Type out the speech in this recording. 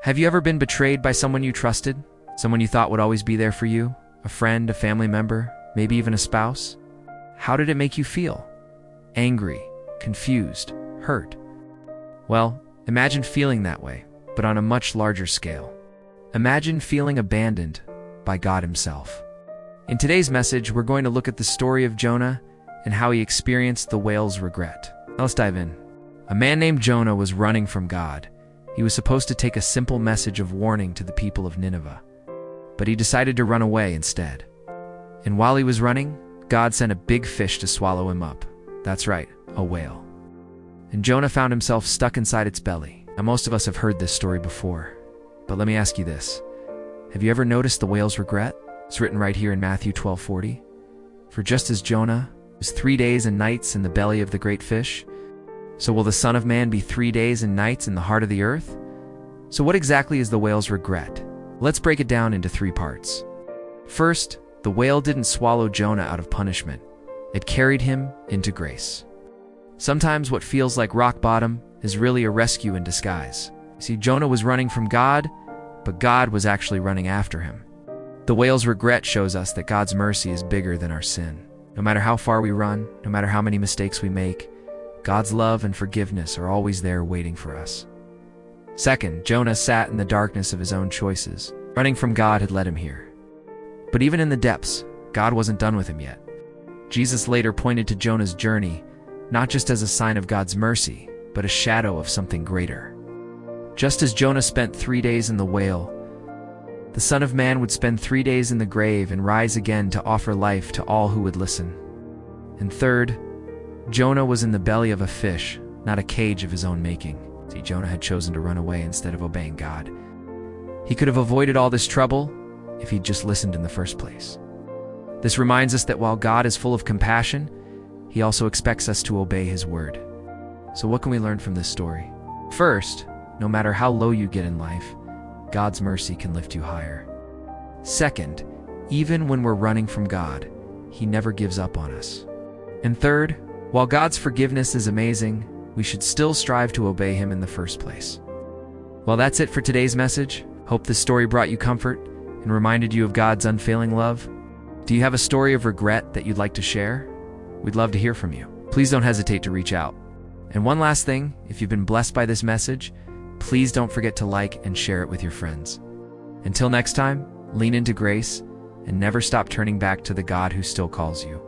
Have you ever been betrayed by someone you trusted? Someone you thought would always be there for you? A friend, a family member, maybe even a spouse? How did it make you feel? Angry, confused, hurt? Well, imagine feeling that way, but on a much larger scale. Imagine feeling abandoned by God Himself. In today's message, we're going to look at the story of Jonah and how he experienced the whale's regret. Now let's dive in. A man named Jonah was running from God. He was supposed to take a simple message of warning to the people of Nineveh, but he decided to run away instead. And while he was running, God sent a big fish to swallow him up. That's right, a whale. And Jonah found himself stuck inside its belly. Now, most of us have heard this story before, but let me ask you this. Have you ever noticed the whale's regret? It's written right here in Matthew 12:40. For just as Jonah was 3 days and nights in the belly of the great fish, so will the Son of Man be 3 days and nights in the heart of the earth? So what exactly is the whale's regret? Let's break it down into 3 parts. First, the whale didn't swallow Jonah out of punishment. It carried him into grace. Sometimes what feels like rock bottom is really a rescue in disguise. You see, Jonah was running from God, but God was actually running after him. The whale's regret shows us that God's mercy is bigger than our sin. No matter how far we run, no matter how many mistakes we make, God's love and forgiveness are always there waiting for us. Second, Jonah sat in the darkness of his own choices. Running from God had led him here. But even in the depths, God wasn't done with him yet. Jesus later pointed to Jonah's journey, not just as a sign of God's mercy, but a shadow of something greater. Just as Jonah spent 3 days in the whale, the Son of Man would spend 3 days in the grave and rise again to offer life to all who would listen. And third, Jonah was in the belly of a fish, not a cage of his own making. See, Jonah had chosen to run away instead of obeying God. He could have avoided all this trouble if he'd just listened in the first place. This reminds us that while God is full of compassion, He also expects us to obey His word. So what can we learn from this story? First, no matter how low you get in life, God's mercy can lift you higher. Second, even when we're running from God, He never gives up on us. And third, while God's forgiveness is amazing, we should still strive to obey Him in the first place. Well, that's it for today's message. Hope this story brought you comfort and reminded you of God's unfailing love. Do you have a story of regret that you'd like to share? We'd love to hear from you. Please don't hesitate to reach out. And one last thing, if you've been blessed by this message, please don't forget to like and share it with your friends. Until next time, lean into grace and never stop turning back to the God who still calls you.